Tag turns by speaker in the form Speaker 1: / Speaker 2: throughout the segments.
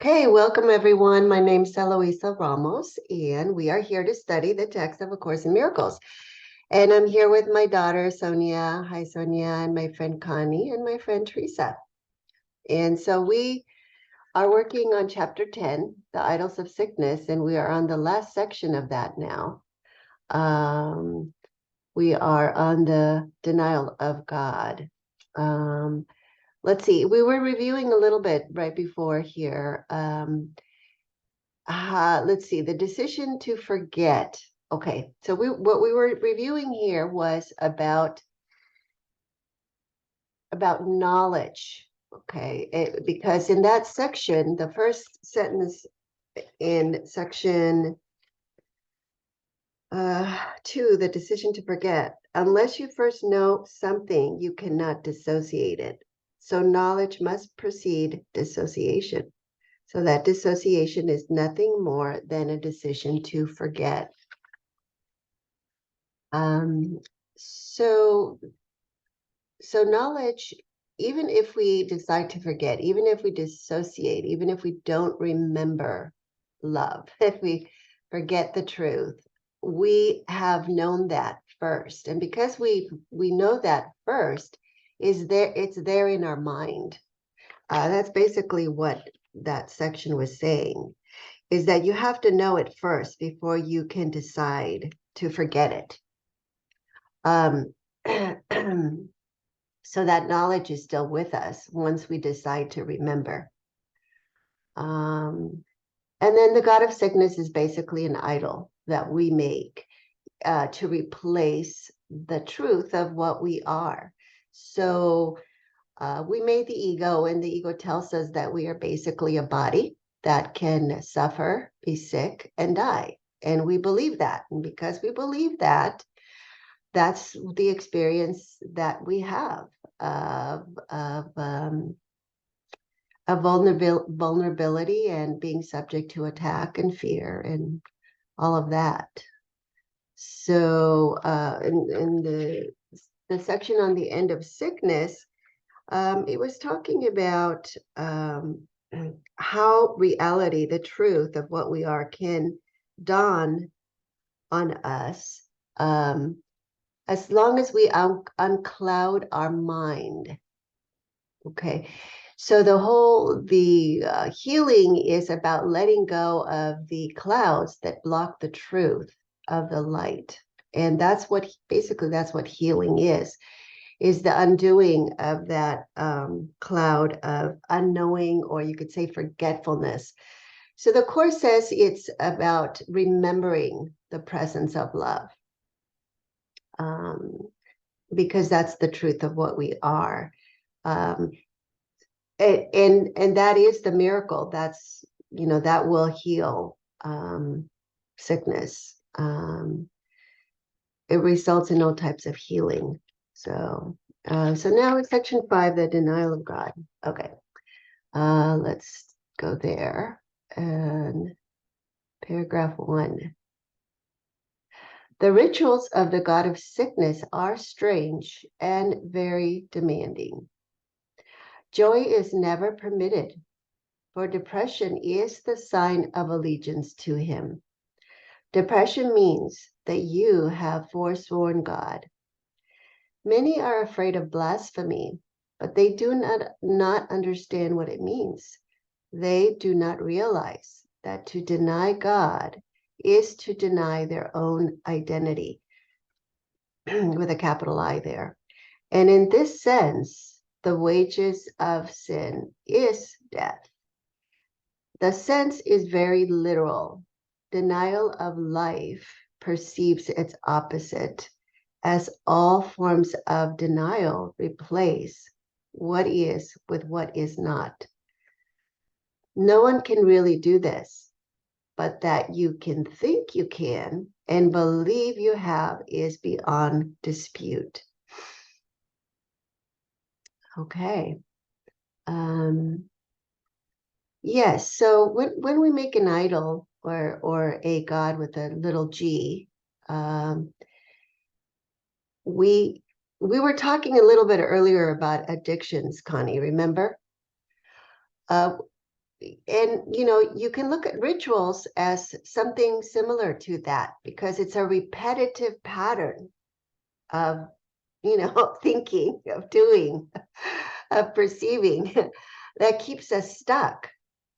Speaker 1: Okay, welcome everyone. My name's Eloisa Ramos, and we are here to study the text of A Course in Miracles. And I'm here with my daughter, Sonia. Hi, Sonia, and my friend Connie, and my friend Teresa. And so we are working on chapter 10, The Idols of Sickness, and we are on the last section of that now. We are on the denial of God. Let's see, we were reviewing a little bit right before here. Let's see, the decision to forget. Okay, so what we were reviewing here was about knowledge. Okay, because in that section, the first sentence in section 2, the decision to forget. Unless you first know something, you cannot dissociate it. So knowledge must precede dissociation. So that dissociation is nothing more than a decision to forget. So knowledge, even if we decide to forget, even if we dissociate, even if we don't remember love, if we forget the truth, we have known that first. And because we know that first, it's there in our mind. That's basically what that section was saying, is that you have to know it first before you can decide to forget it. So that knowledge is still with us once we decide to remember. And then the God of sickness is basically an idol that we make to replace the truth of what we are. So we made the ego, and the ego tells us that we are basically a body that can suffer, be sick, and die. And we believe that. And because we believe that, that's the experience that we have of vulnerability and being subject to attack and fear and all of that. So in the section on the end of sickness, it was talking about how reality, the truth of what we are, can dawn on us as long as we uncloud our mind. Okay, so the healing is about letting go of the clouds that block the truth of the light. And that's what healing is the undoing of that cloud of unknowing, or you could say forgetfulness. So the Course says it's about remembering the presence of love, because that's the truth of what we are. And that is the miracle. That's, that will heal sickness. It results in all types of healing. So now it's section 5, the denial of God. Okay, let's go there. And paragraph 1. The rituals of the God of sickness are strange and very demanding. Joy is never permitted, for depression is the sign of allegiance to him. Depression means that you have forsworn God. Many are afraid of blasphemy, but they do not understand what it means. They do not realize that to deny God is to deny their own identity, with a capital I there. And in this sense, the wages of sin is death. The sense is very literal. Denial of life perceives its opposite, as all forms of denial replace what is with what is not. No one can really do this, but that you can think you can and believe you have is beyond dispute. Okay. Yes, so when we make an idol or a God with a little g, we were talking a little bit earlier about addictions, Connie, remember? you can look at rituals as something similar to that, because it's a repetitive pattern of, thinking, of doing, of perceiving that keeps us stuck.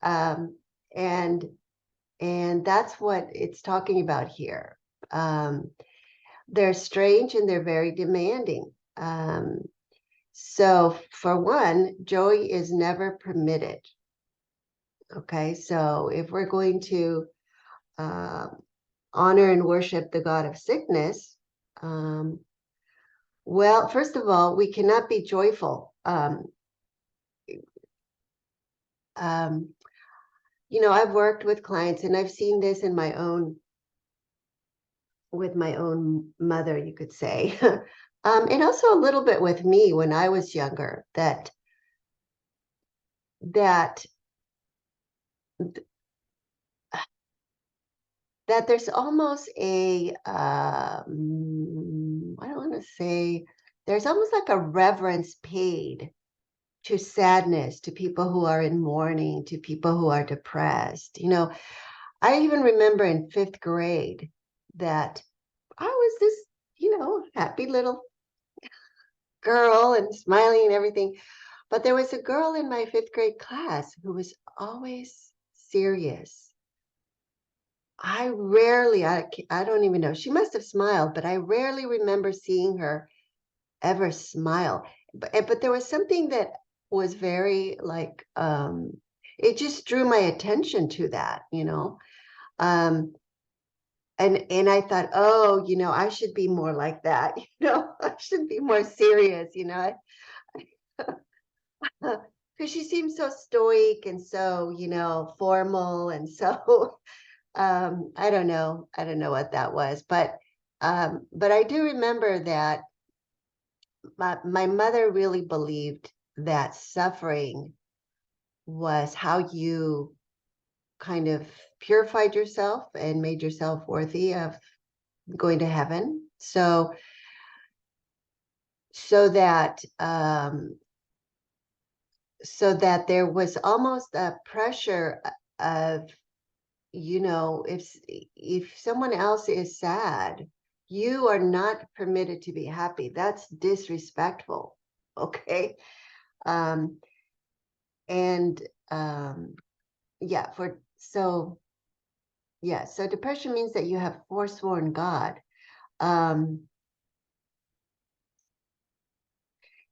Speaker 1: Um, and and that's what it's talking about here. They're strange and they're very demanding. So for one, joy is never permitted. Okay, so if we're going to uh, honor and worship the God of sickness, well, first of all, we cannot be joyful. Um, I've worked with clients and I've seen this in with my own mother, you could say. And also a little bit with me when I was younger, that that there's almost I don't want to say, there's almost like a reverence paid to sadness, to people who are in mourning, to people who are depressed. I even remember in fifth grade that I was this, happy little girl and smiling and everything. But there was a girl in my fifth grade class who was always serious. I don't even know. She must have smiled, but I rarely remember seeing her ever smile. But there was something that was very like, it just drew my attention to that. Um, and I thought, oh, I should be more like that. I should be more serious. Because she seems so stoic and so, formal and so I don't know what that was, but I do remember that my mother really believed that suffering was how you kind of purified yourself and made yourself worthy of going to heaven. So that there was almost a pressure of, if someone else is sad, you are not permitted to be happy. That's disrespectful. Okay. um and yeah for so yeah so depression means that you have forsworn God, um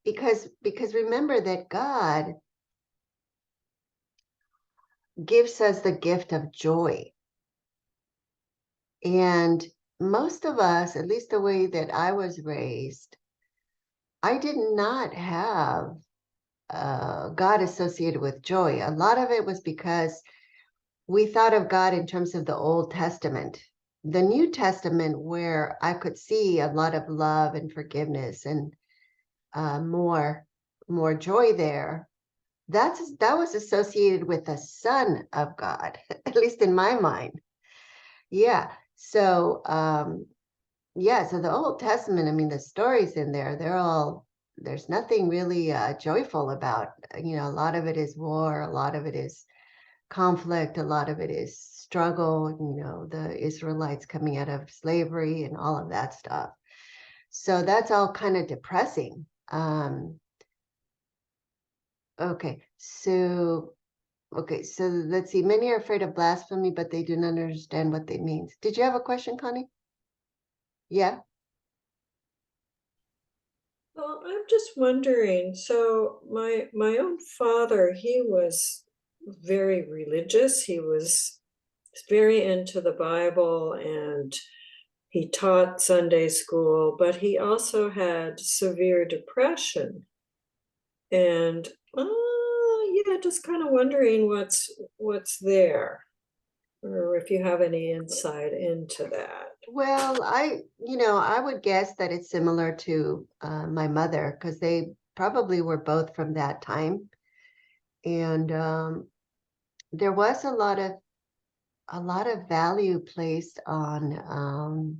Speaker 1: because remember that God gives us the gift of joy. And most of us, at least the way that I was raised, I did not have God associated with joy. A lot of it was because we thought of God in terms of the Old Testament. The New Testament, where I could see a lot of love and forgiveness and more joy there, that was associated with the Son of God, at least in my mind. Yeah. So the Old Testament, I mean, the stories in there, there's nothing really joyful about. A lot of it is war, a lot of it is conflict, a lot of it is struggle, the Israelites coming out of slavery and all of that stuff. So that's all kind of depressing. Okay, so let's see. Many are afraid of blasphemy, but they do not understand what they mean. Did you have a question, Connie? Yeah.
Speaker 2: Well, I'm just wondering, so my own father, he was very religious. He was very into the Bible and he taught Sunday school, but he also had severe depression. And yeah, just kind of wondering what's there, or if you have any insight into that.
Speaker 1: Well, I would guess that it's similar to my mother, because they probably were both from that time. And there was a lot of value placed on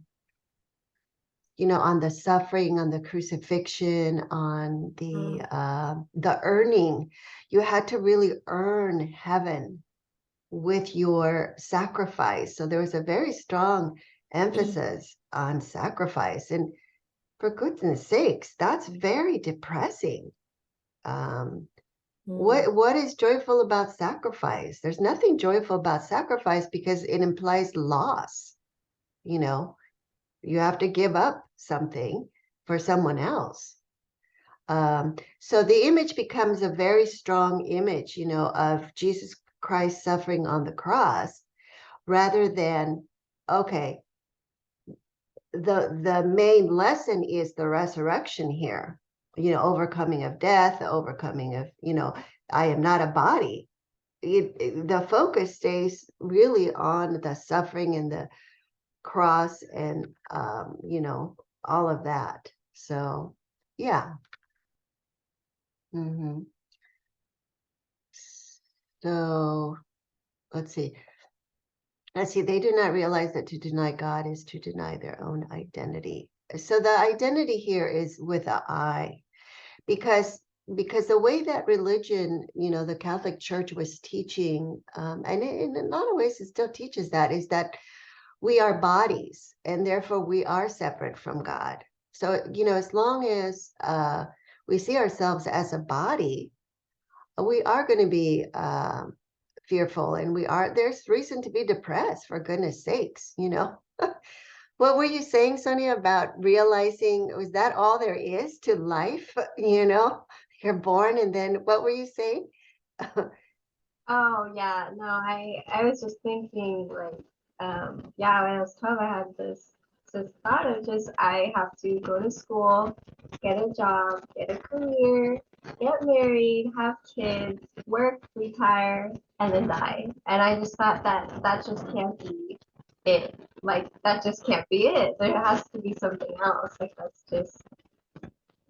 Speaker 1: on the suffering, on the crucifixion, on the earning. You had to really earn heaven with your sacrifice. So there was a very strong emphasis on sacrifice. And for goodness sakes, that's very depressing. What is joyful about sacrifice? There's nothing joyful about sacrifice because it implies loss. You have to give up something for someone else. So the image becomes a very strong image, of Jesus Christ suffering on the cross, rather than, okay, the main lesson is the resurrection here, overcoming of death, overcoming of, I am not a body. The focus stays really on the suffering and the cross and, all of that. So, yeah. So, let's see. They do not realize that to deny God is to deny their own identity. So the identity here is with an I, because the way that religion, the Catholic Church was teaching, and in a lot of ways it still teaches that, is that we are bodies and therefore we are separate from God. So, as long as we see ourselves as a body, we are going to be fearful, and there's reason to be depressed, for goodness sakes. What were you saying, Sonia, about realizing, was that all there is to life? You're born, and then what were you saying?
Speaker 3: Oh yeah, no, I was just thinking like yeah, when I was 12 I had this thought of just I have to go to school, get a job, get a career, get married, have kids, work, retire, and then die. And I just thought that just can't be it. Like that just can't be it. There has to be something else. Like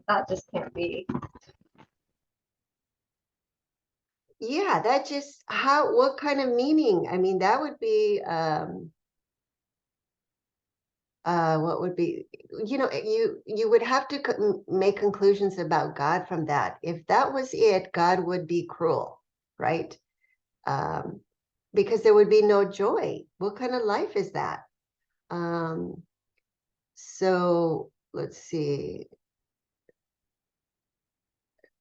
Speaker 3: that just can't be.
Speaker 1: Yeah, that just, what kind of meaning? I mean, that would be, what would be, you would have to make conclusions about God from that. If that was it, God would be cruel, right? Because there would be no joy. What kind of life is that? So let's see.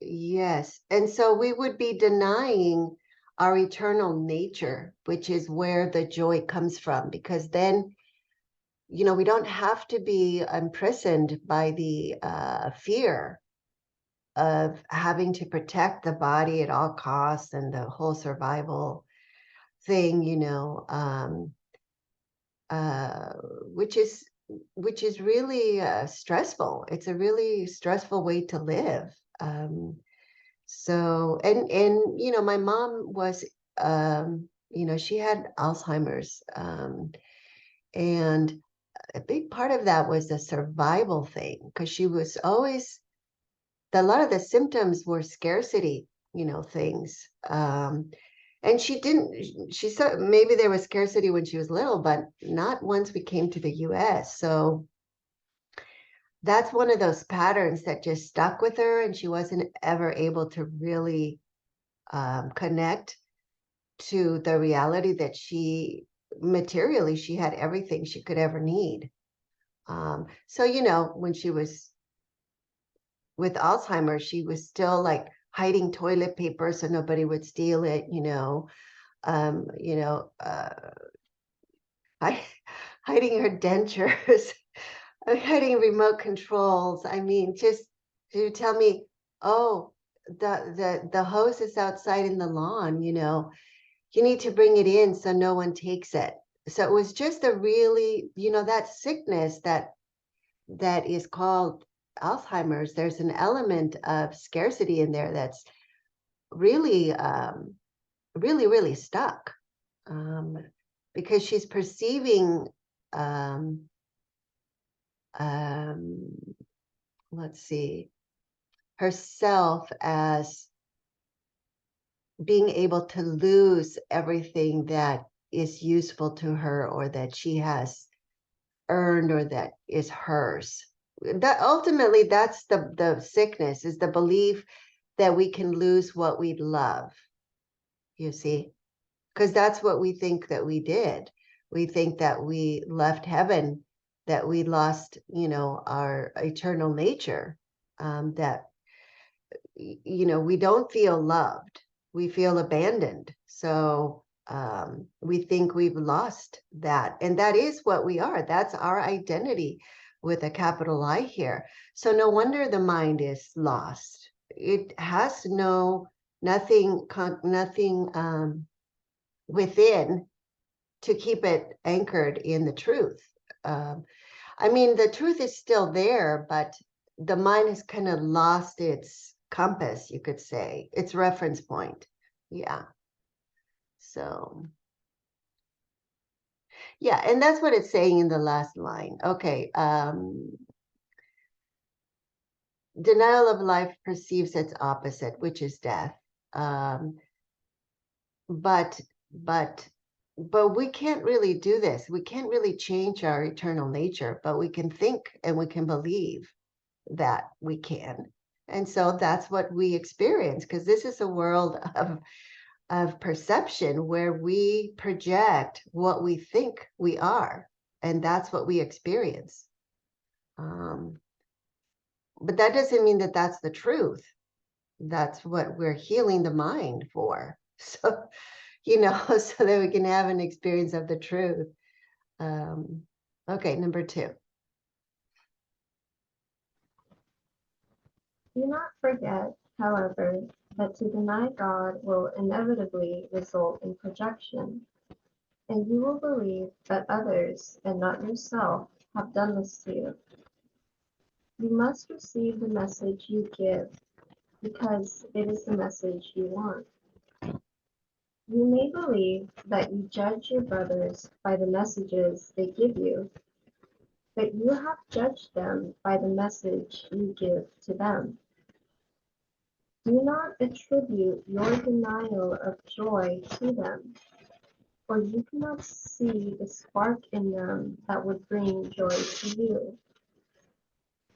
Speaker 1: Yes. And so we would be denying our eternal nature, which is where the joy comes from, because then, we don't have to be imprisoned by the fear of having to protect the body at all costs and the whole survival thing, which is really stressful. It's a really stressful way to live. So, and my mom was, she had Alzheimer's, and a big part of that was the survival thing, because she was always, a lot of the symptoms were scarcity, things. And she said maybe there was scarcity when she was little, but not once we came to the US. So that's one of those patterns that just stuck with her, and she wasn't ever able to really connect to the reality that materially, she had everything she could ever need. So, when she was with Alzheimer's, she was still like hiding toilet paper so nobody would steal it, um, you know, uh, hiding her dentures, hiding remote controls. I mean, just to tell me, oh, the hose is outside in the lawn, you need to bring it in so no one takes it. So it was just a really, that sickness that is called Alzheimer's. There's an element of scarcity in there that's really, really, really stuck, because she's perceiving, um, um, let's see, herself as being able to lose everything that is useful to her or that she has earned or that is hers. that ultimately that's the sickness, is the belief that we can lose what we love, you see, because that's what we think that we did. We think that we left heaven, that we lost, our eternal nature, that, we don't feel loved, we feel abandoned. So we think we've lost that. And that is what we are. That's our identity with a capital I here. So no wonder the mind is lost. It has nothing within to keep it anchored in the truth. I mean, the truth is still there, but the mind has kind of lost its compass, you could say, its reference point. Yeah. So, yeah, and that's what it's saying in the last line. Okay. Denial of life perceives its opposite, which is death. Um, but but but we can't really do this. We can't really change our eternal nature, but we can think and we can believe that we can. And so that's what we experience, because this is a world of perception where we project what we think we are, and that's what we experience. But that doesn't mean that that's the truth. That's what we're healing the mind for. So, so that we can have an experience of the truth. Okay, number 2.
Speaker 3: Do not forget, however, that to deny God will inevitably result in projection, and you will believe that others, and not yourself, have done this to you. You must receive the message you give, because it is the message you want. You may believe that you judge your brothers by the messages they give you, but you have judged them by the message you give to them. Do not attribute your denial of joy to them, for you cannot see the spark in them that would bring joy to you.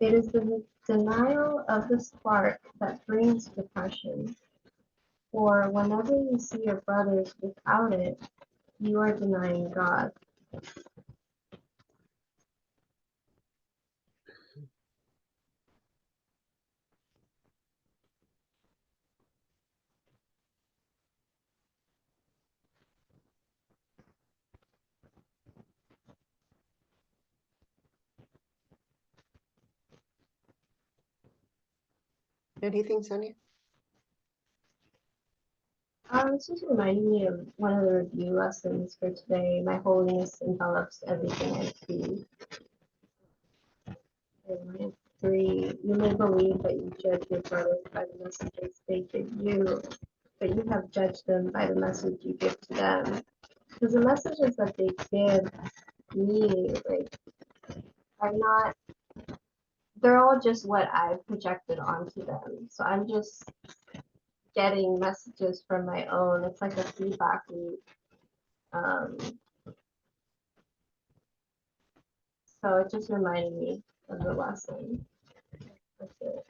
Speaker 3: It is the denial of the spark that brings depression, for whenever you see your brothers without it, you are denying God.
Speaker 1: What do you think, Sonia?
Speaker 3: This just reminded me of one of the review lessons for today. My holiness envelops everything I see. And 3, you may believe that you judge your brothers by the messages they give you, but you have judged them by the message you give to them. Because the messages that they give me, are not, they're all just what I've projected onto them. So I'm just getting messages from my own. It's like a feedback loop. So it just reminded me of the lesson. That's it.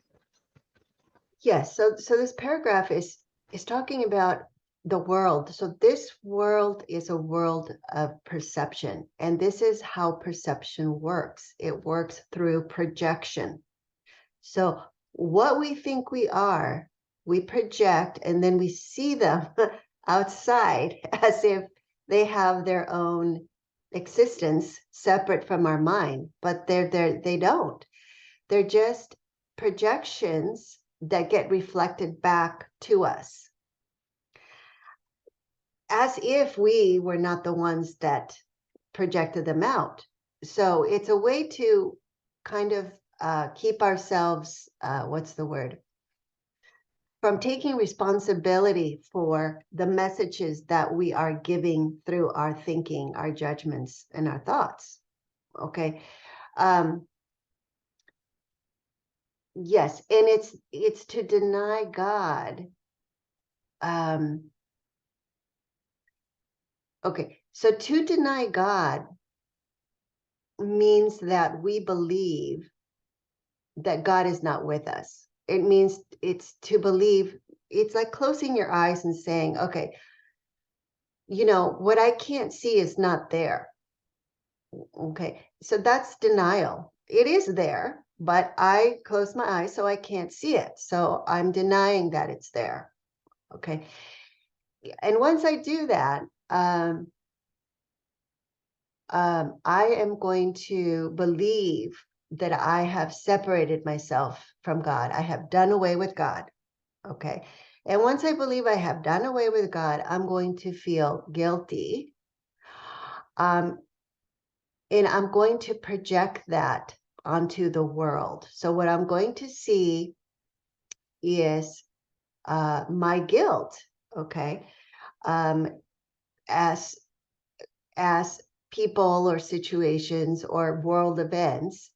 Speaker 1: Yes, so this paragraph is talking about the world. So this world is a world of perception, and this is how perception works. It works through projection. So what we think we are, we project, and then we see them outside as if they have their own existence separate from our mind, but they don't. They're just projections that get reflected back to us, as if we were not the ones that projected them out. So it's a way to kind of keep ourselves, what's the word? From taking responsibility for the messages that we are giving through our thinking, our judgments, and our thoughts. Okay. Yes, and it's to deny God. Okay, so to deny God means that we believe that God is not with us. It means it's to believe, it's like closing your eyes and saying, okay, what I can't see is not there. Okay, so that's denial. It is there, but I close my eyes so I can't see it. So I'm denying that it's there. Okay. And once I do that, I am going to believe that I have separated myself from God. I have done away with God. Okay. And once I believe I have done away with God, I'm going to feel guilty. And I'm going to project that onto the world. So what I'm going to see is my guilt, okay, as people or situations or world events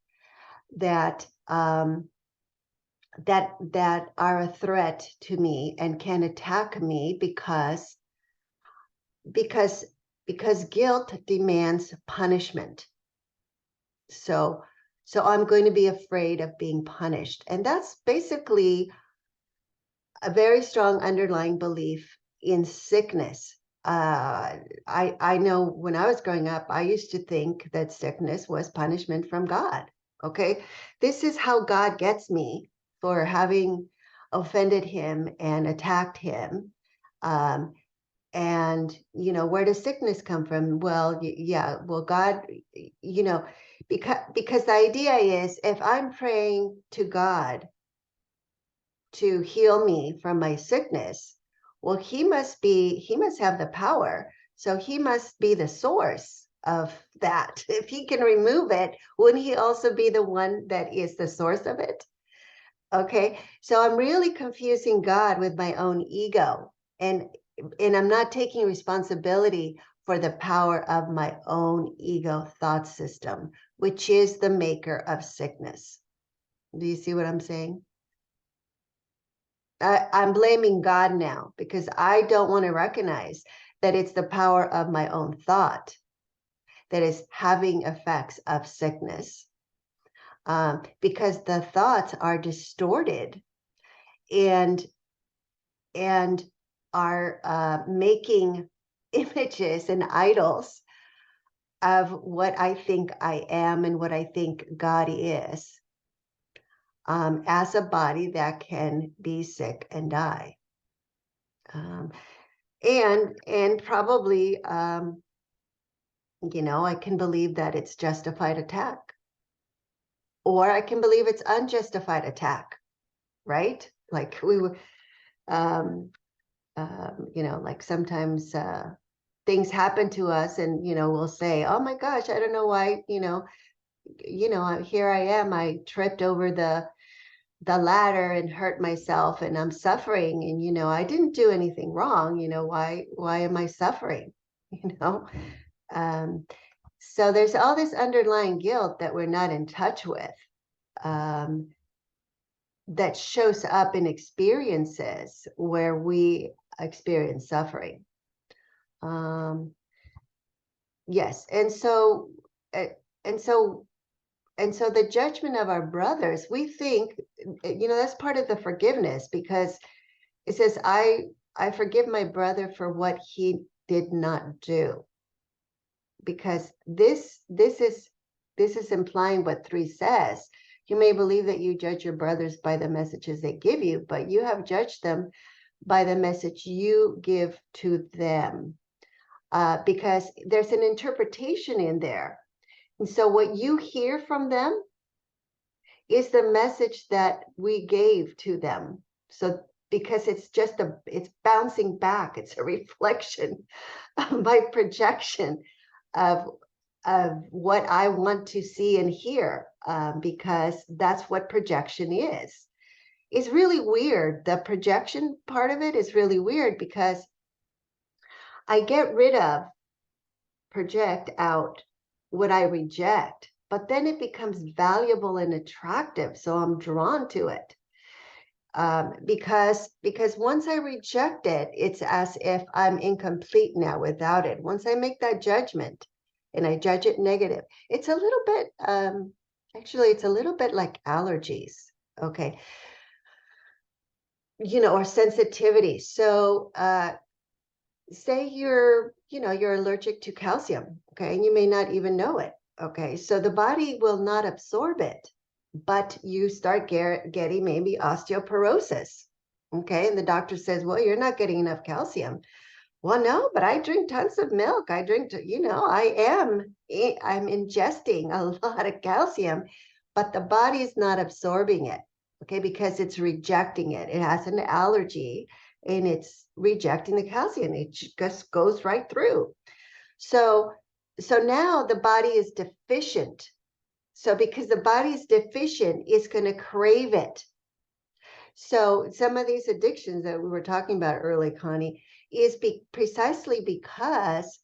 Speaker 1: that that are a threat to me and can attack me because guilt demands punishment. So I'm going to be afraid of being punished. And that's basically a very strong underlying belief in sickness. I know when I was growing up, I used to think that sickness was punishment from God. Okay, this is how God gets me for having offended him and attacked him. And where does sickness come from? Well, God, because the idea is, if I'm praying to God to heal me from my sickness, well, he must have the power, so he must be the source of that. If he can remove it, wouldn't he also be the one that is the source of it? Okay, so I'm really confusing God with my own ego, and I'm not taking responsibility for the power of my own ego thought system, which is the maker of sickness. Do you see what I'm saying? I'm blaming God now because I don't want to recognize that it's the power of my own thought that is having effects of sickness, because the thoughts are distorted and are making images and idols of what I think I am and what I think God is, as a body that can be sick and die. And probably, I can believe that it's justified attack, or I can believe it's unjustified attack, right? Like we were, like sometimes things happen to us, and we'll say, "Oh my gosh, I don't know why." Here I am. I tripped over the ladder and hurt myself, and I'm suffering, and I didn't do anything wrong. Why am I suffering? Um, so there's all this underlying guilt that we're not in touch with, that shows up in experiences where we experience suffering. Yes, and so the judgment of our brothers, we think, that's part of the forgiveness, because it says, I forgive my brother for what he did not do. Because this is implying what 3 says. You may believe that you judge your brothers by the messages they give you, but you have judged them by the message you give to them. Because there's an interpretation in there. And so what you hear from them is the message that we gave to them. So because it's bouncing back, it's a reflection by projection of what I want to see and hear, because that's what projection is. It's really weird. The projection part of it is really weird, because I get rid of, project out what I reject, but then it becomes valuable and attractive. So I'm drawn to it. Because once I reject it, it's as if I'm incomplete now without it. Once I make that judgment and I judge it negative, it's a little bit Actually, it's a little bit like allergies. Okay. Or sensitivity. So say you're allergic to calcium, okay, and you may not even know it. Okay, so the body will not absorb it, but you start getting maybe osteoporosis. Okay, and the doctor says, well, you're not getting enough calcium. Well, no, but I drink tons of milk. I drink, I'm ingesting a lot of calcium, but the body is not absorbing it, okay, because it's rejecting it. It has an allergy and it's rejecting the calcium. It just goes right through. So now the body is deficient. So because the body is deficient, it's going to crave it. So some of these addictions that we were talking about early, Connie, is precisely because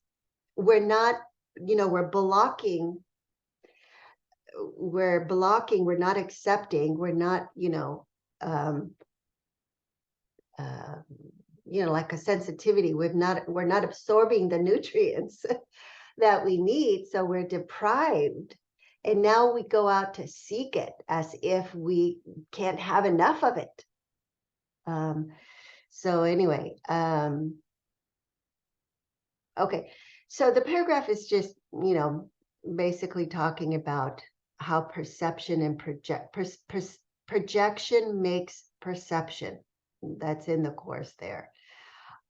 Speaker 1: we're not, we're blocking, we're not accepting, we're not, um, uh, like a sensitivity. We're not absorbing the nutrients that we need. So we're deprived. And now we go out to seek it as if we can't have enough of it. So anyway, okay. So the paragraph is just, basically talking about how perception and projection makes perception. That's in the course there.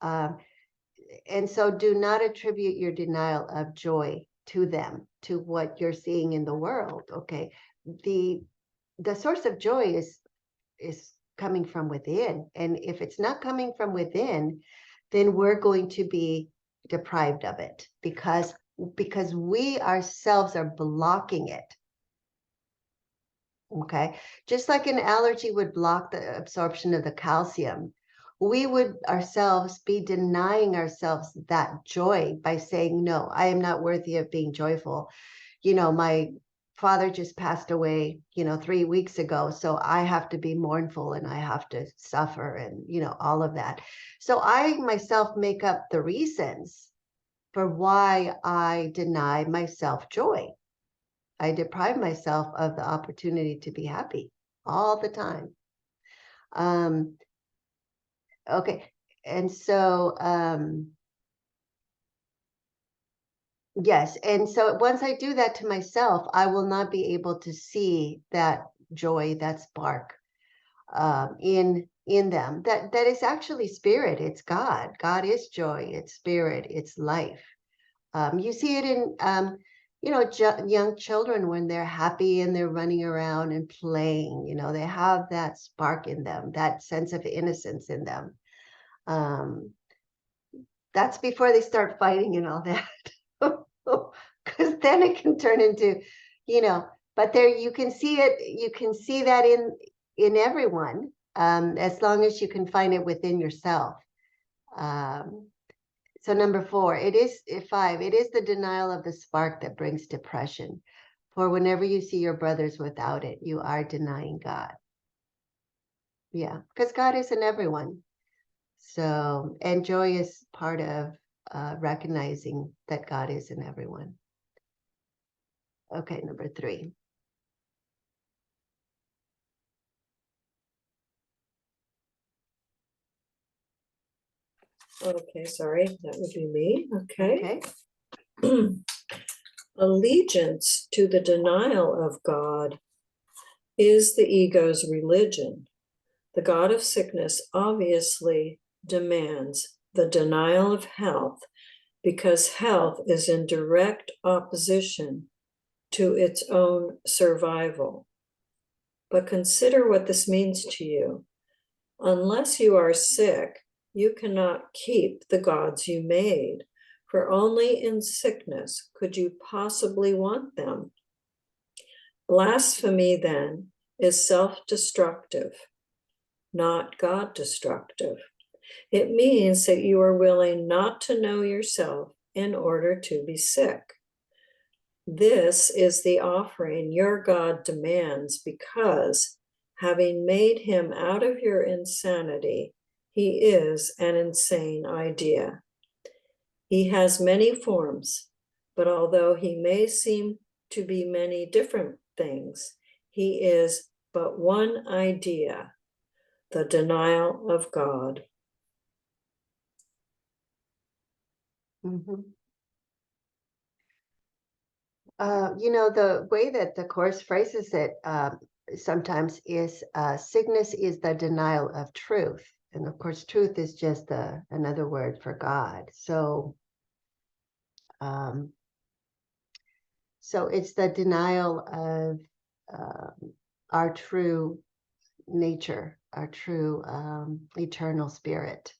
Speaker 1: And so do not attribute your denial of joy to them, to what you're seeing in the world. Okay. The source of joy is coming from within. And if it's not coming from within, then we're going to be deprived of it because we ourselves are blocking it. Okay. Just like an allergy would block the absorption of the calcium, we would ourselves be denying ourselves that joy by saying, no, I am not worthy of being joyful. My father just passed away, 3 weeks ago. So I have to be mournful and I have to suffer and, all of that. So I myself make up the reasons for why I deny myself joy. I deprive myself of the opportunity to be happy all the time. Okay. And so, yes. And so once I do that to myself, I will not be able to see that joy, that spark in them. That is actually spirit. It's God. God is joy. It's spirit. It's life. You see it in, young children when they're happy and they're running around and playing. They have that spark in them, that sense of innocence in them. That's before they start fighting and all that. Because then it can turn into, but there you can see it, you can see that in everyone, as long as you can find it within yourself. So number 4, it is the denial of the spark that brings depression. For whenever you see your brothers without it, you are denying God. Yeah, because God is in everyone. So, and joy is part of recognizing that God is in everyone. Okay, number 3.
Speaker 2: Okay, sorry, that would be me. Okay.
Speaker 1: Okay.
Speaker 2: Allegiance to the denial of God is the ego's religion. The God of sickness obviously demands the denial of health because health is in direct opposition to its own survival. But consider what this means to you. Unless you are sick, you cannot keep the gods you made, for only in sickness could you possibly want them. Blasphemy, then, is self-destructive, not God-destructive. It means that you are willing not to know yourself in order to be sick. This is the offering your God demands because, having made him out of your insanity, he is an insane idea. He has many forms, but although he may seem to be many different things. He is but one idea, the denial of God.
Speaker 1: Mhm. The way that the Course phrases it sometimes is sickness is the denial of truth. And of course, truth is just another word for God. Um, so it's the denial of our true nature, our true eternal spirit.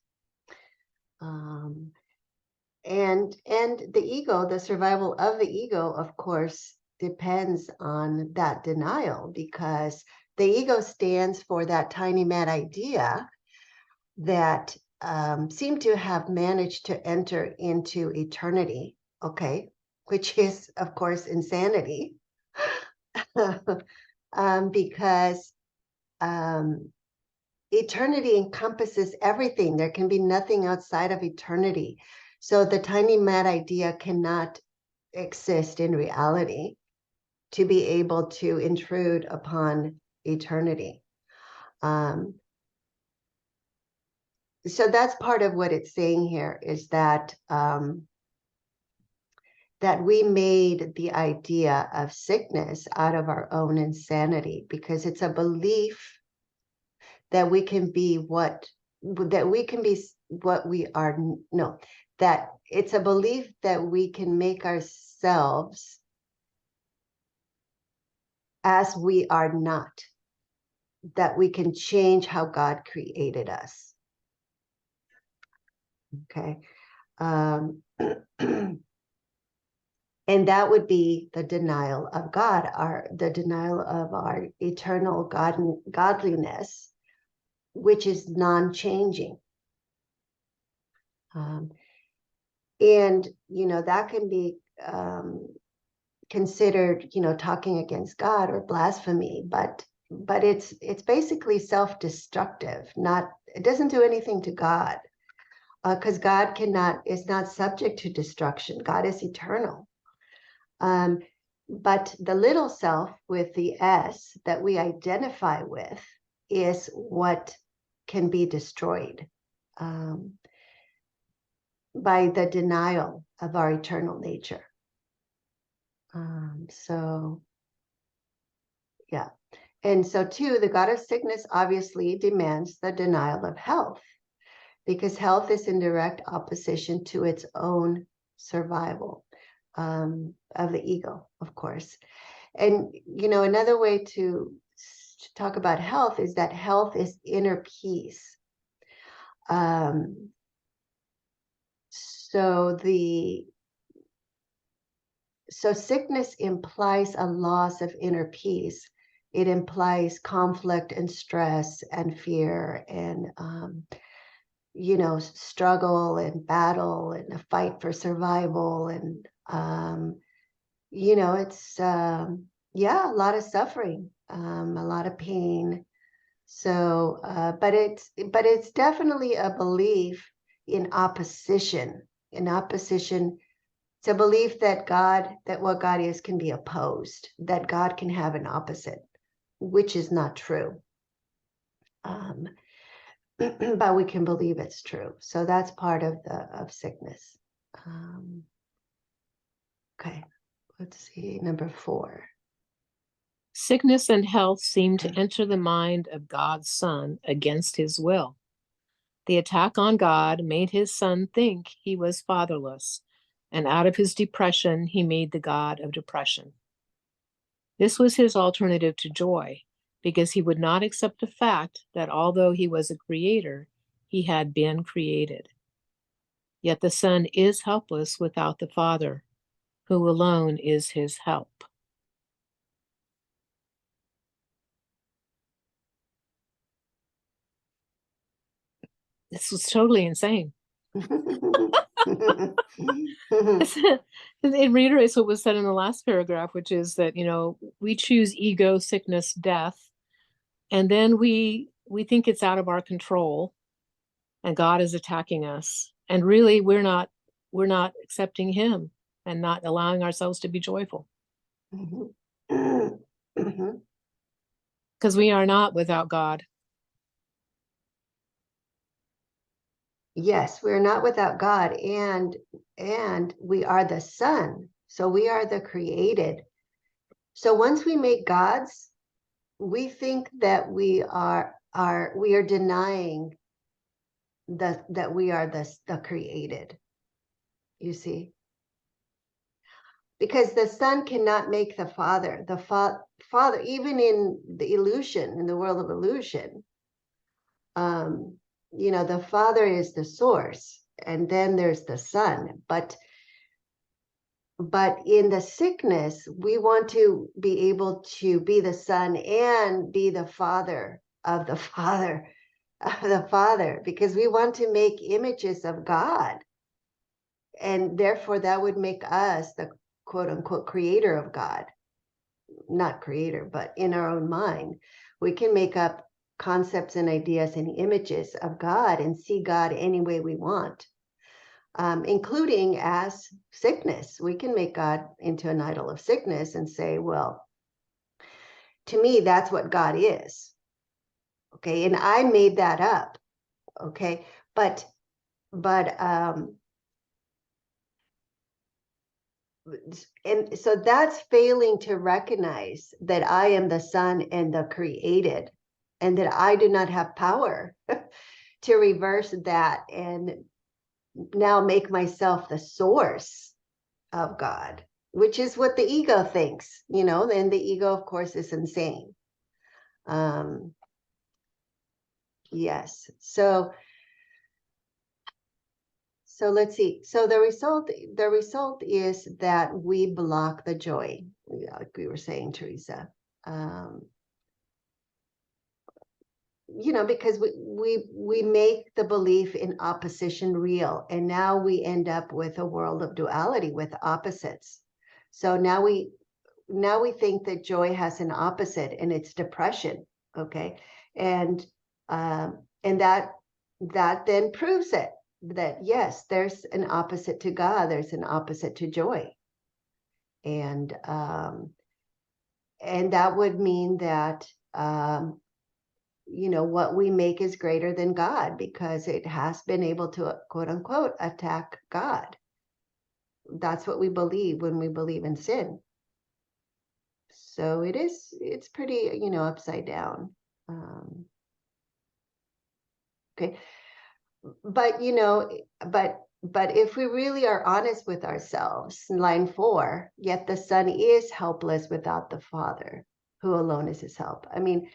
Speaker 1: And the ego, the survival of the ego, of course, depends on that denial, because the ego stands for that tiny mad idea that seem to have managed to enter into eternity, okay, which is, of course, insanity, because eternity encompasses everything. There can be nothing outside of eternity. So the tiny mad idea cannot exist in reality to be able to intrude upon eternity. So that's part of what it's saying here, is that that we made the idea of sickness out of our own insanity, because it's a belief that we can be what we are. No, that it's a belief that we can make ourselves as we are not, that we can change how God created us. Okay. And that would be the denial of God, the denial of our eternal godliness, which is non-changing. And that can be considered, talking against God or blasphemy, but it's basically self-destructive. It doesn't do anything to God, because God is not subject to destruction. God is eternal. But the little self with the S that we identify with is what can be destroyed by the denial of our eternal nature. Yeah. And so too, the God of sickness obviously demands the denial of health, because health is in direct opposition to its own survival of the ego, of course. And, another way to talk about health is that health is inner peace. So sickness implies a loss of inner peace. It implies conflict and stress and fear and, struggle and battle and a fight for survival. And, it's, a lot of suffering, a lot of pain. So, but it's definitely a belief in opposition. It's a belief that what God is can be opposed, that God can have an opposite, which is not true. But we can believe it's true. So that's part of sickness. Okay, let's see, number 4.
Speaker 4: Sickness and health seem to enter the mind of God's Son against his will. The attack on God made his Son think he was fatherless, and out of his depression, he made the God of depression. This was his alternative to joy, because he would not accept the fact that although he was a creator, he had been created. Yet the Son is helpless without the Father, who alone is his help. This was totally insane. It reiterates what was said in the last paragraph, which is that, we choose ego, sickness, death, and then we think it's out of our control and God is attacking us. And really we're not accepting him and not allowing ourselves to be joyful.
Speaker 1: Mhm.
Speaker 4: Because we are not without God.
Speaker 1: Yes, we're not without God, and we are the Son. So we are the created. So once we make gods, we think that we are denying that we are the created. You see? Because the Son cannot make the Father. The Father, even in the illusion, in the world of illusion, the Father is the source, and then there's the Son. But in the sickness, we want to be able to be the Son and be the Father of the Father, because we want to make images of God. And therefore, that would make us the quote unquote creator of God. Not creator, but in our own mind. We can make up concepts and ideas and images of God and see God any way we want. Including as sickness. We can make God into an idol of sickness and say, well, to me, that's what God is. Okay, and I made that up. Okay, but and so that's failing to recognize that I am the Son and the created, and that I do not have power to reverse that and now make myself the source of God, which is what the ego thinks, and the ego, of course, is insane. Yes. So let's see. So the result is that we block the joy, like we were saying, Teresa. Because we make the belief in opposition real, and now we end up with a world of duality with opposites. So now we think that joy has an opposite, and it's depression. Okay, and that then proves it, that yes, there's an opposite to God, there's an opposite to joy, and that would mean that what we make is greater than God, because it has been able to, quote unquote, attack God. That's what we believe when we believe in sin. So it's pretty, upside down. Okay. But, but if we really are honest with ourselves, line 4, yet the Son is helpless without the Father, who alone is his help. I mean,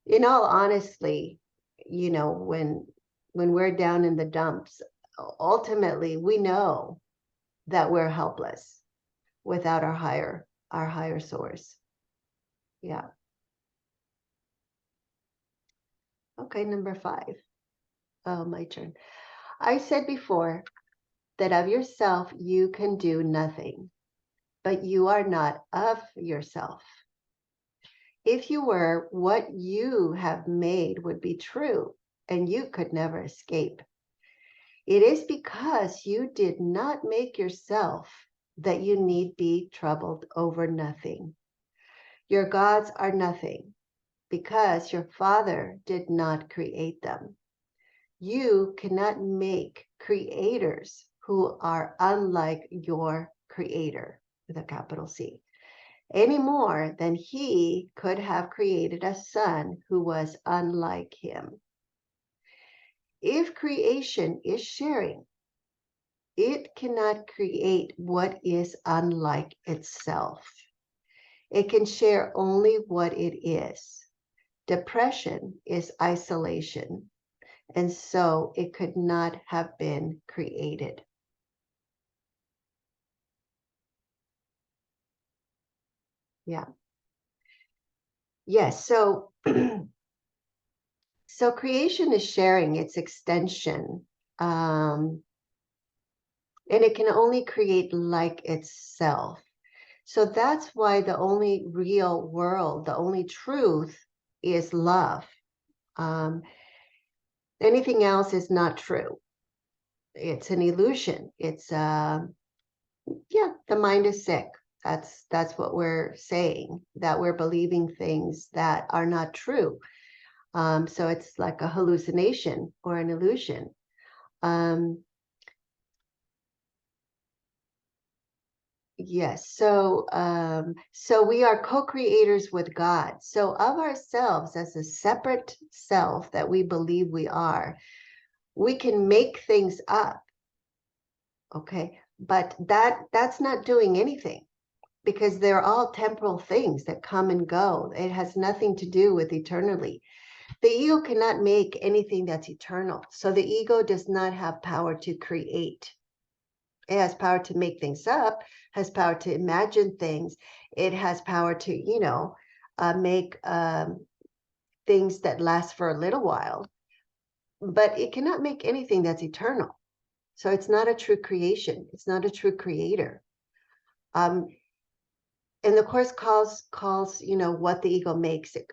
Speaker 1: in all honesty, when we're down in the dumps, ultimately we know that we're helpless without our higher source. Yeah. Okay, number 5. Oh, my turn. I said before that of yourself you can do nothing, but you are not of yourself. If you were, what you have made would be true, and you could never escape. It is because you did not make yourself that you need be troubled over nothing. Your gods are nothing, because your Father did not create them. You cannot make creators who are unlike your Creator, with a capital C, any more than he could have created a son who was unlike him. If creation is sharing, it cannot create what is unlike itself. It can share only what it is. Depression is isolation, and so it could not have been created. Yeah. Yes, so so creation is sharing, its extension. And it can only create like itself. So that's why the only real world, the only truth is love. Anything else is not true. It's an illusion. It's, the mind is sick. That's what we're saying, that we're believing things that are not true. So it's like a hallucination or an illusion. Yes, so we are co-creators with God. So of ourselves as a separate self that we believe we are, we can make things up, okay? But that's not doing anything, because they're all temporal things that come and go. It has nothing to do with eternally. The ego cannot make anything that's eternal. So the ego does not have power to create. It has power to make things up, has power to imagine things. It has power to, make things that last for a little while. But it cannot make anything that's eternal. So it's not a true creation. It's not a true creator. And the Course calls what the ego makes it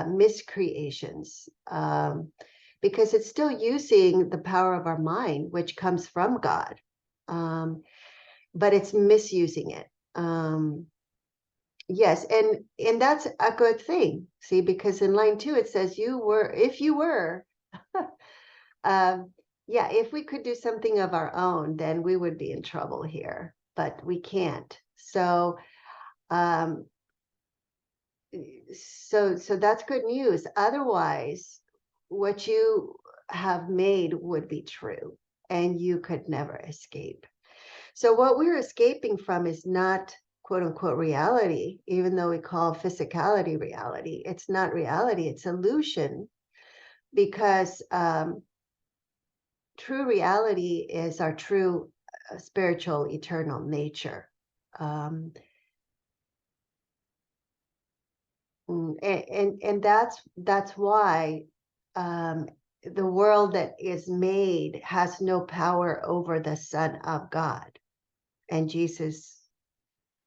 Speaker 1: miscreations, because it's still using the power of our mind, which comes from God. But it's misusing it. Yes, and that's a good thing. See, because in line 2 it says if you were, yeah, if we could do something of our own, then we would be in trouble here, but we can't. So, so that's good news. Otherwise, what you have made would be true, and you could never escape. So what we're escaping from is not quote unquote reality, even though we call physicality reality. It's not reality, it's illusion, because true reality is our true spiritual eternal nature. And that's why the world that is made has no power over the Son of God. And Jesus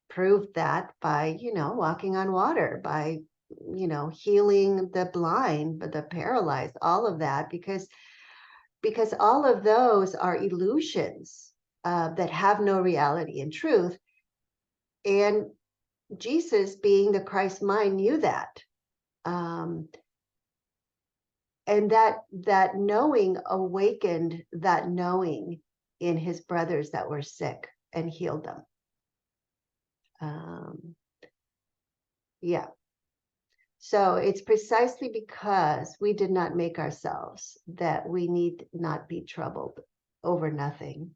Speaker 1: proved that by, walking on water, by, healing the blind, but the paralyzed, all of that, because all of those are illusions that have no reality and truth. And Jesus, being the Christ mind, knew that. And that knowing awakened that knowing in his brothers that were sick and healed them. Yeah. So it's precisely because we did not make ourselves that we need not be troubled over nothing.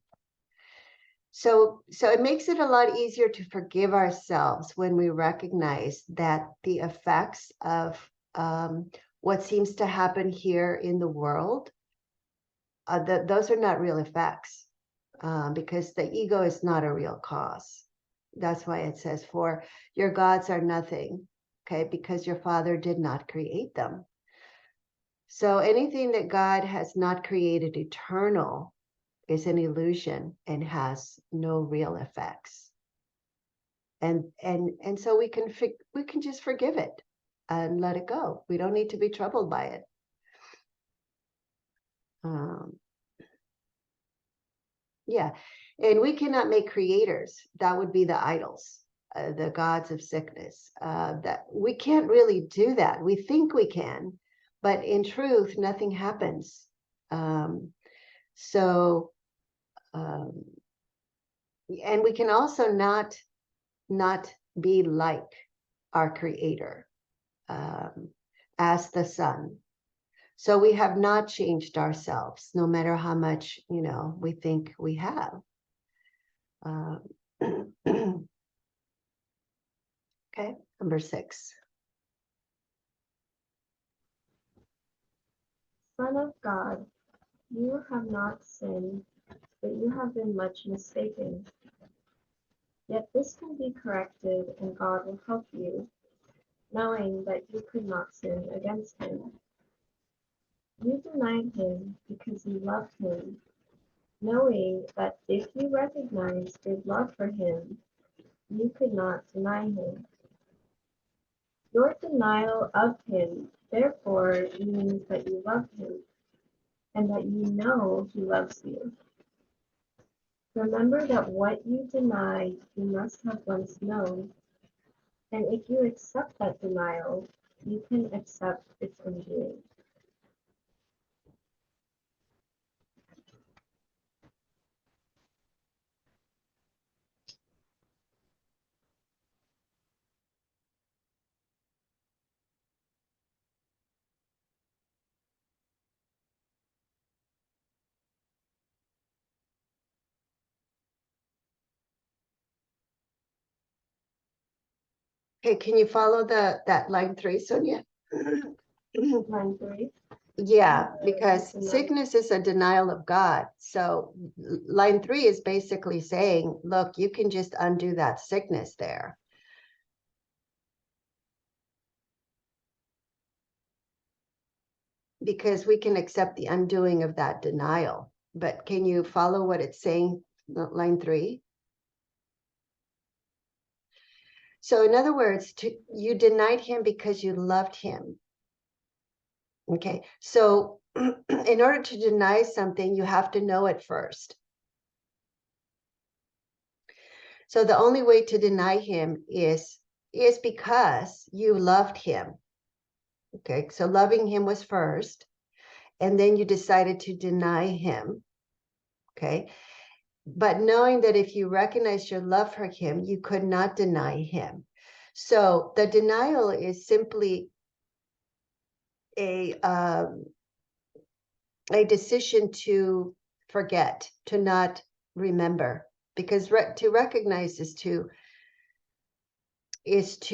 Speaker 1: So it makes it a lot easier to forgive ourselves when we recognize that the effects of what seems to happen here in the world, those are not real effects, because the ego is not a real cause. That's why it says, for your gods are nothing, okay, because your Father did not create them. So anything that God has not created eternal is an illusion and has no real effects. And so we can just forgive it and let it go. We don't need to be troubled by it. Yeah, and we cannot make creators. That would be the idols, the gods of sickness. That we can't really do that. We think we can, but in truth, nothing happens. And we can also not be like our Creator as the Son. So we have not changed ourselves, no matter how much, we think we have. Okay, number 6.
Speaker 3: Son of God, you have not sinned, but you have been much mistaken. Yet this can be corrected, and God will help you, knowing that you could not sin against him. You denied him because you loved him, knowing that if you recognized your love for him, you could not deny him. Your denial of him, therefore, means that you love him, and that you know he loves you. Remember that what you deny, you must have once known. And if you accept that denial, you can accept its undoing.
Speaker 1: Okay, can you follow that line 3, Sonia?
Speaker 3: Line 3.
Speaker 1: Yeah, because
Speaker 3: Denial.
Speaker 1: sickness is a denial of God. So line 3 is basically saying, look, you can just undo that sickness there. Because we can accept the undoing of that denial. But can you follow what it's saying, line 3? So in other words, you denied him because you loved him. Okay, so in order to deny something, you have to know it first. So the only way to deny him is because you loved him. Okay, so loving him was first, and then you decided to deny him. Okay, but knowing that if you recognize your love for him, you could not deny him. So the denial is simply a decision to forget, to not remember, because to recognize is to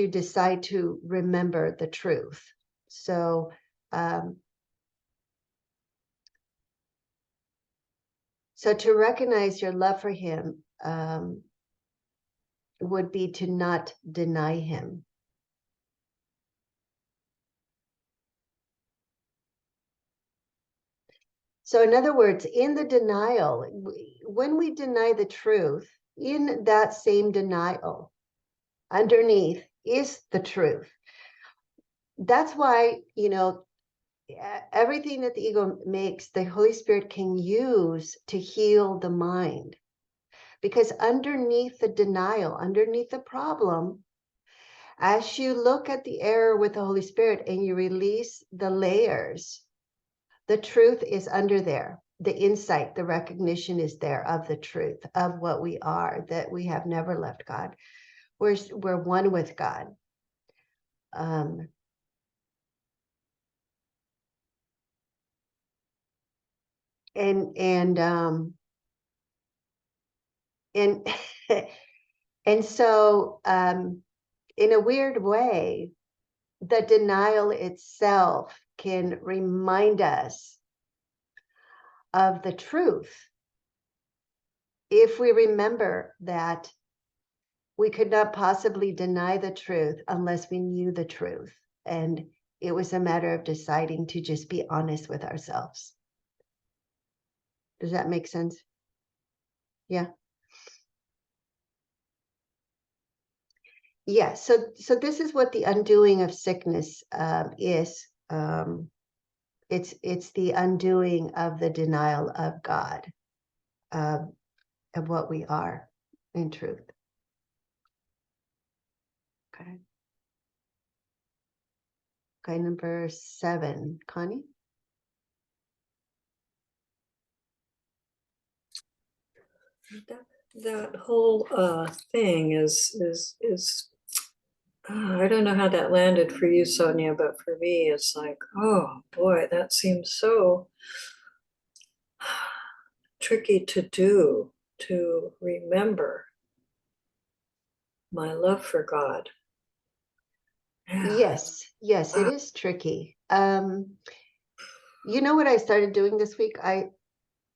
Speaker 1: decide to remember the truth. So so to recognize your love for him would be to not deny him. So in other words, in the denial, when we deny the truth, in that same denial, underneath is the truth. That's why, everything that the ego makes, the Holy Spirit can use to heal the mind. Because underneath the denial, underneath the problem, as you look at the error with the Holy Spirit and you release the layers, the truth is under there. The insight, the recognition is there of the truth of what we are, that we have never left God. We're one with God. And and so in a weird way, the denial itself can remind us of the truth. If we remember that we could not possibly deny the truth unless we knew the truth. And it was a matter of deciding to just be honest with ourselves. Does that make sense? Yeah. Yeah, so this is what the undoing of sickness is. It's the undoing of the denial of God, of what we are in truth. Okay. Okay, number 7, Connie.
Speaker 2: That whole thing is I don't know how that landed for you, Sonia, but for me, it's like, oh boy, that seems so tricky to do, to remember my love for God.
Speaker 1: Yes, it is tricky. You know what I started doing this week?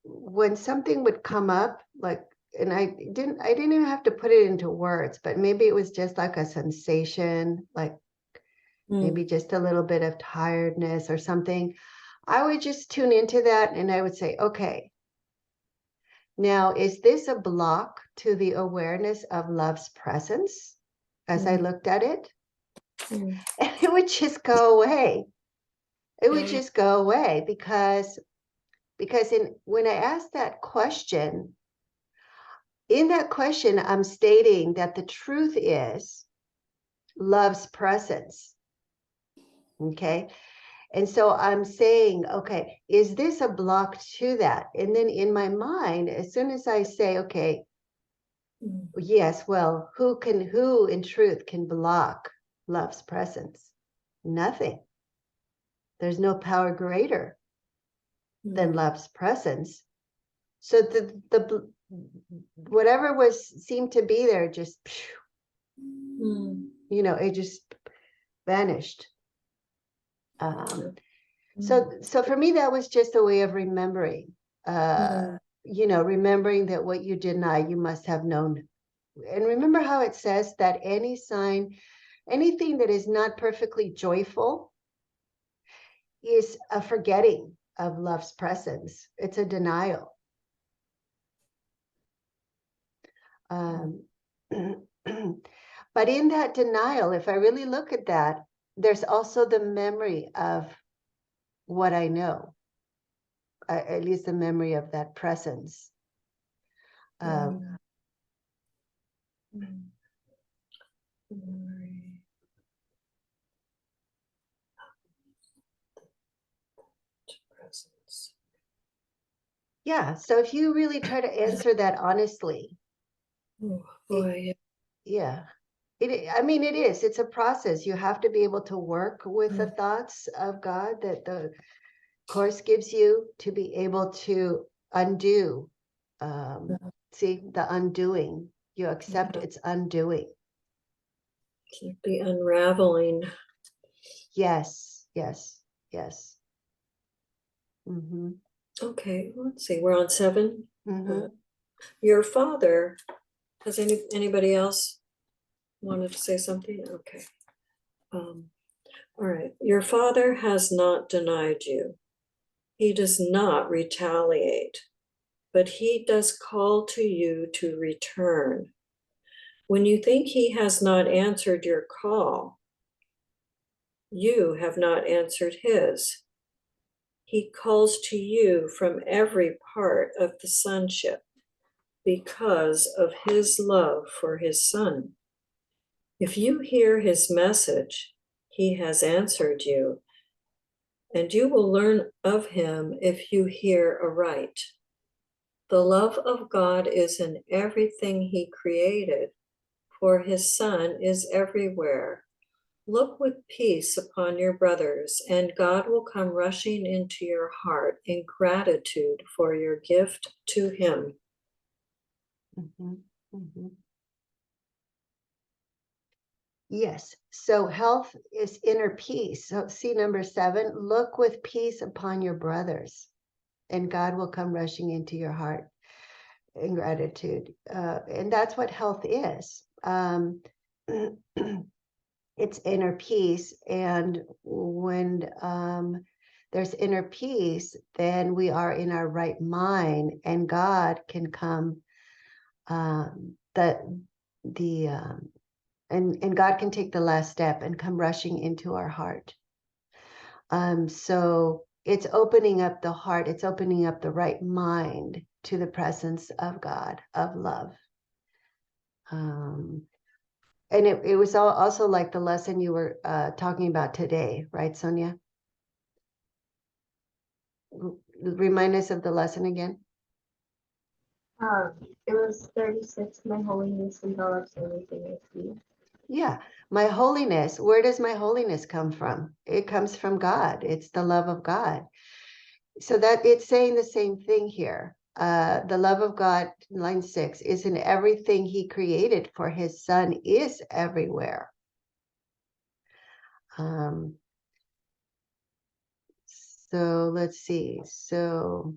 Speaker 1: When something would come up, like, and I didn't even have to put it into words, but maybe it was just like a sensation, like maybe just a little bit of tiredness or something. I would just tune into that and I would say, okay, now is this a block to the awareness of love's presence as I looked at it? And it would just go away. It would just go away because when I asked that question, in that question, I'm stating that the truth is love's presence. Okay. And so I'm saying, okay, is this a block to that? And then in my mind, as soon as I say, okay, yes, well, who in truth can block love's presence? Nothing. There's no power greater than love's presence. So the whatever seemed to be there just, it just vanished. So for me, that was just a way of remembering, remembering that what you deny, you must have known. And remember how it says that any sign, anything that is not perfectly joyful is a forgetting of love's presence. It's a denial. But in that denial, if I really look at that, there's also the memory of what I know, at least the memory of that presence. Yeah, so if you really try to answer that honestly, yeah, it is. It's a process. You have to be able to work with the thoughts of God that the Course gives you to be able to undo. See, the undoing. You accept its undoing.
Speaker 2: The unraveling.
Speaker 1: Yes, yes, yes.
Speaker 2: Okay, let's see. We're on 7.
Speaker 1: Mm-hmm.
Speaker 2: Your father, has anybody else wanted to say something? Okay. All right. Your father has not denied you. He does not retaliate, but he does call to you to return. When you think he has not answered your call, you have not answered his. He calls to you from every part of the sonship because of his love for his son. If you hear his message, he has answered you, and you will learn of him if you hear aright. The love of God is in everything he created, for his Son is everywhere. Look with peace upon your brothers, and God will come rushing into your heart in gratitude for your gift to him.
Speaker 1: Yes, so health is inner peace. So see number 7, look with peace upon your brothers, and God will come rushing into your heart in gratitude. And that's what health is. It's inner peace. And when there's inner peace, then we are in our right mind, and God can come, and God can take the last step and come rushing into our heart. So it's opening up the heart, it's opening up the right mind to the presence of God, of love. And it was also like the lesson you were talking about today, right, Sonia? Remind us of the lesson again.
Speaker 3: It was 36. My holiness envelops everything I see.
Speaker 1: Yeah, my holiness. Where does my holiness come from? It comes from God. It's the love of God. So that it's saying the same thing here. The love of God, line 6, is in everything he created, for his son is everywhere. So let's see. So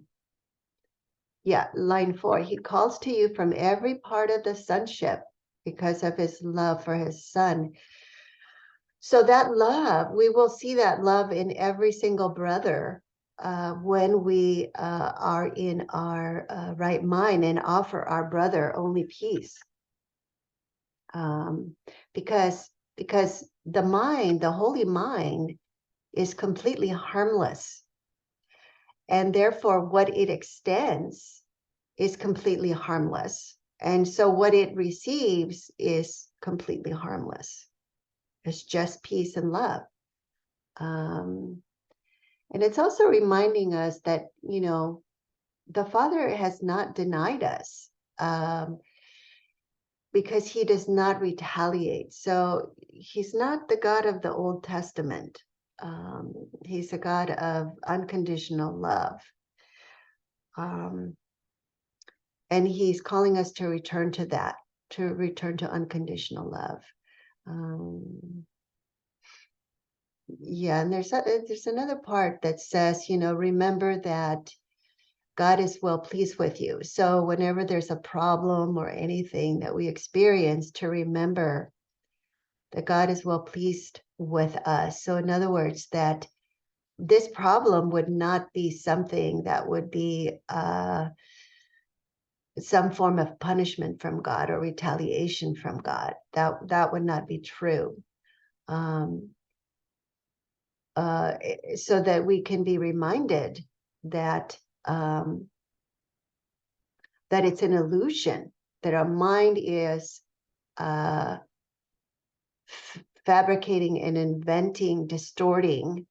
Speaker 1: yeah, line 4, he calls to you from every part of the sonship because of his love for his son. So that love, we will see that love in every single brother when we are in our right mind and offer our brother only peace. Because the mind, the holy mind, is completely harmless. And therefore, what it extends is completely harmless. And so what it receives is completely harmless. It's just peace and love. And it's also reminding us that, the Father has not denied us, because he does not retaliate. So he's not the God of the Old Testament. He's a God of unconditional love. And he's calling us to return to that, to return to unconditional love. And there's another part that says, remember that God is well pleased with you. So whenever there's a problem or anything that we experience, to remember that God is well pleased with us. So in other words, that this problem would not be something that would be some form of punishment from God or retaliation from God. That would not be true. So that we can be reminded that that it's an illusion, that our mind is fabricating and inventing, distorting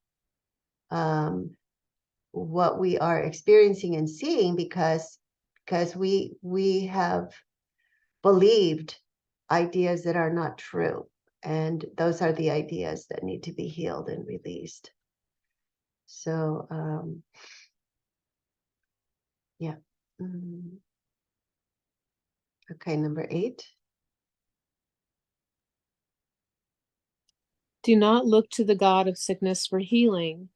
Speaker 1: what we are experiencing and seeing because we have believed ideas that are not true. And those are the ideas that need to be healed and released. So, yeah. Okay, number 8.
Speaker 4: Do not look to the God of sickness for healing,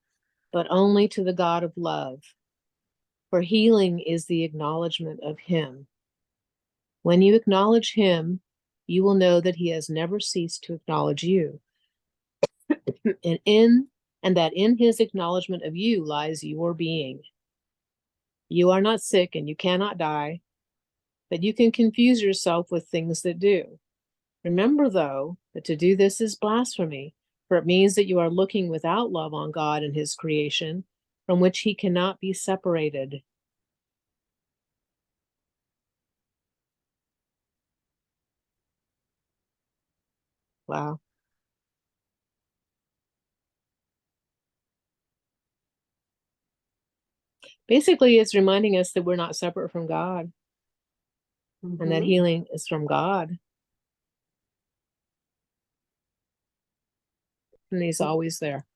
Speaker 4: but only to the God of love. For healing is the acknowledgement of him. When you acknowledge him, you will know that he has never ceased to acknowledge you. and that in his acknowledgement of you lies your being. You are not sick and you cannot die, but you can confuse yourself with things that do. Remember, though, that to do this is blasphemy, for it means that you are looking without love on God and his creation, from which he cannot be separated. Wow. Basically, it's reminding us that we're not separate from God and that healing is from God. And he's always there.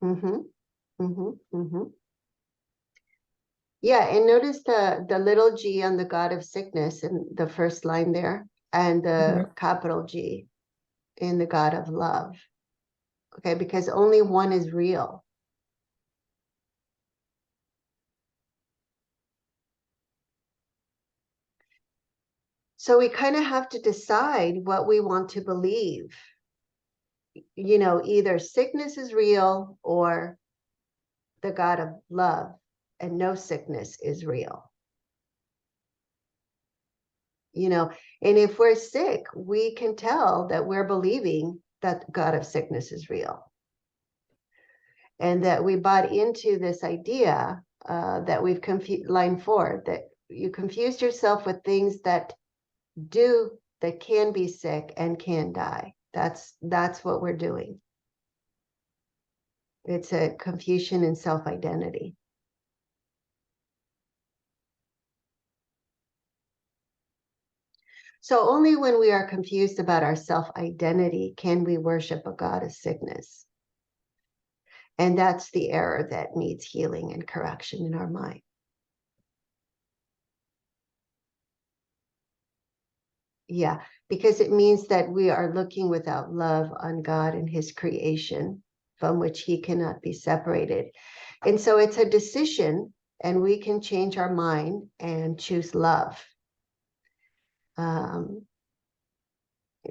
Speaker 1: Yeah, and notice the little g on the God of sickness in the first line there, and the capital G in the God of love. Okay, because only one is real. So we kind of have to decide what we want to believe. Either sickness is real or the God of love, and no sickness is real. And if we're sick, we can tell that we're believing that God of sickness is real. And that we bought into this idea that we've confused, line 4, that you confused yourself with things that can be sick and can die. That's what we're doing. It's a confusion in self-identity. So only when we are confused about our self-identity can we worship a God of sickness. And that's the error that needs healing and correction in our mind. Yeah, because it means that we are looking without love on God and his creation, from which he cannot be separated. And so it's a decision, and we can change our mind and choose love.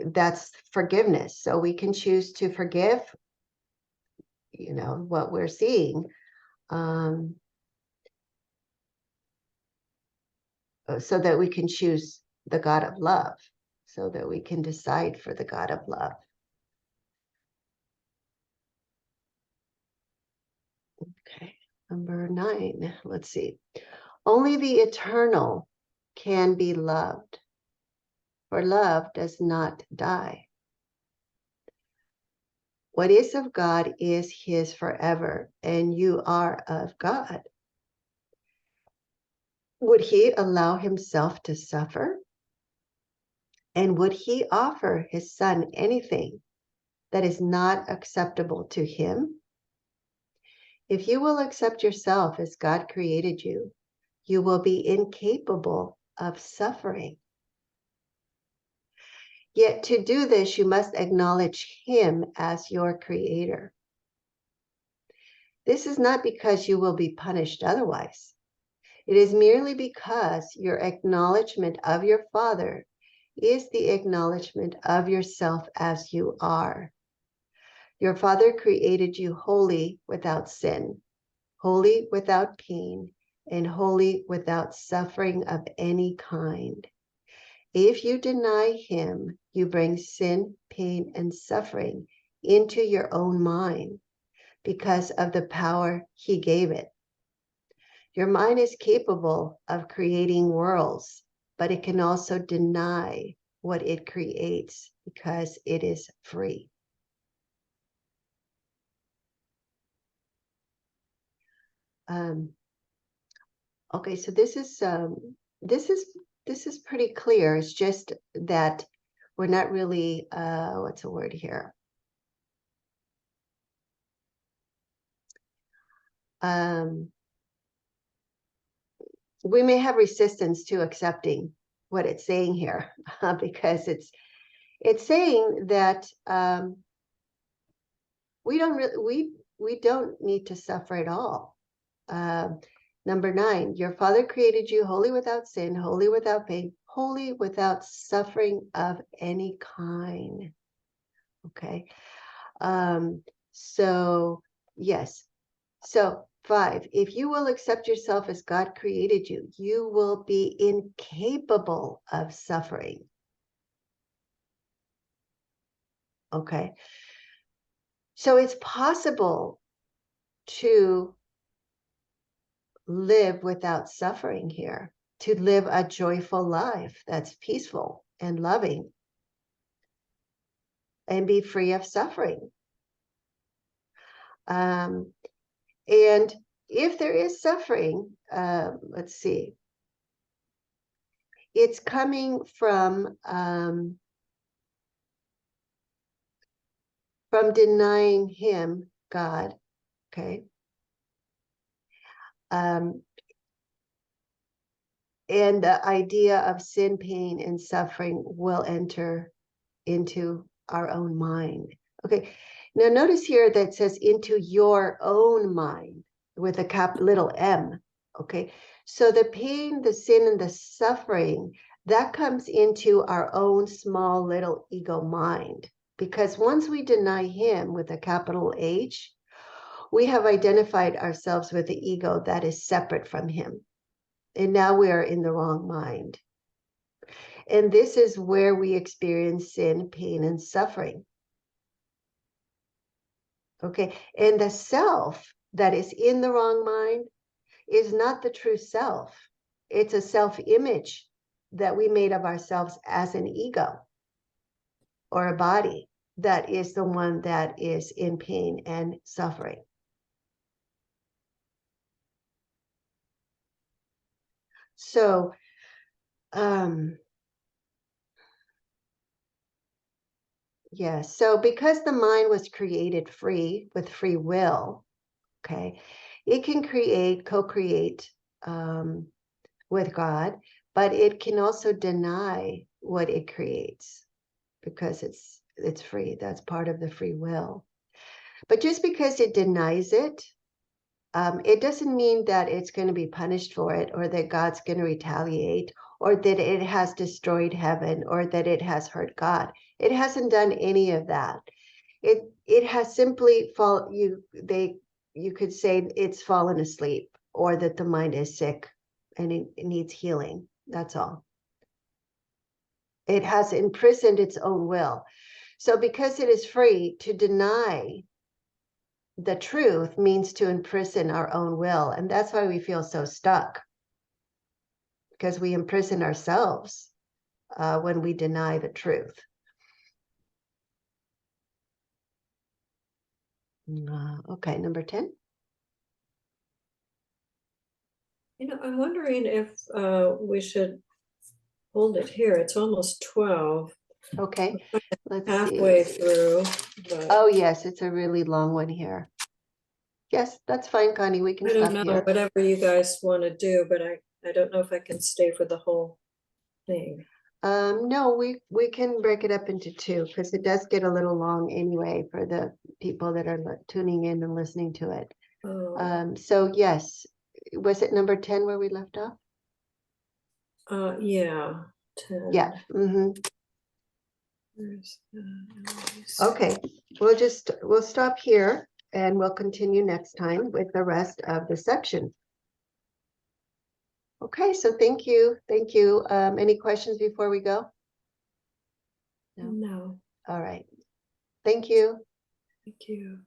Speaker 1: That's forgiveness. So we can choose to forgive, what we're seeing. So that we can choose the God of love, so that we can decide for the God of love. Okay, number 9, let's see. Only the eternal can be loved. for love does not die. What is of God is his forever, and you are of God. Would he allow himself to suffer? And would he offer his son anything that is not acceptable to him? If you will accept yourself as God created you, you will be incapable of suffering. Yet to do this, you must acknowledge him as your creator. This is not because you will be punished otherwise. It is merely because your acknowledgement of your Father is the acknowledgement of yourself as you are. Your Father created you holy without sin, holy without pain, and holy without suffering of any kind. If you deny him, you bring sin, pain, and suffering into your own mind because of the power he gave it. Your mind is capable of creating worlds, but it can also deny what it creates because it is free. Okay, so this is pretty clear. It's just that we're not really what's the word here? We may have resistance to accepting what it's saying here because it's saying that we don't need to suffer at all. Number 9, your Father created you holy without sin, holy without pain, holy without suffering of any kind. Okay. So yes. So 5, if you will accept yourself as God created you, you will be incapable of suffering. Okay. So it's possible to live without suffering here, to live a joyful life that's peaceful and loving and be free of suffering. And if there is suffering, let's see, it's coming from denying him, God, okay? And the idea of sin, pain, and suffering will enter into our own mind. Okay, now notice here that it says into your own mind with a little m, okay? So the pain, the sin, and the suffering, that comes into our own small little ego mind. Because once we deny him with a capital H, we have identified ourselves with the ego that is separate from him. And now we are in the wrong mind. And this is where we experience sin, pain, and suffering. Okay, and the self that is in the wrong mind is not the true self. It's a self-image that we made of ourselves as an ego or a body that is the one that is in pain and suffering. So, yeah, so because the mind was created free with free will, okay, it can co-create with God, but it can also deny what it creates because it's free. That's part of the free will. But just because it denies it, it doesn't mean that it's going to be punished for it, or that God's going to retaliate, or that it has destroyed heaven, or that it has hurt God. It hasn't done any of that. It has simply you could say it's fallen asleep, or that the mind is sick and it needs healing. That's all. It has imprisoned its own will. So because it is free, to deny the truth means to imprison our own will. And that's why we feel so stuck, because we imprison ourselves when we deny the truth. Okay, number 10.
Speaker 2: I'm wondering if we should hold it here. It's almost 12,
Speaker 1: Okay, let's
Speaker 2: halfway
Speaker 1: see.
Speaker 2: through. But
Speaker 1: Oh, yes, it's a really long one here. Yes, that's fine, Connie. We can
Speaker 2: I don't
Speaker 1: stop
Speaker 2: know,
Speaker 1: here.
Speaker 2: whatever you guys want to do, but I don't know if I can stay for the whole thing.
Speaker 1: No, we can break it up into two because it does get a little long anyway for the people that are tuning in and listening to it.
Speaker 2: Oh,
Speaker 1: So yes, was it number 10 where we left off?
Speaker 2: yeah, 10.
Speaker 1: Yeah.
Speaker 2: Where's,
Speaker 1: Okay, we'll stop here and we'll continue next time with the rest of the section. Okay, so thank you. Thank you. Any questions before we go?
Speaker 2: No,
Speaker 1: All right. Thank you.
Speaker 2: thank you.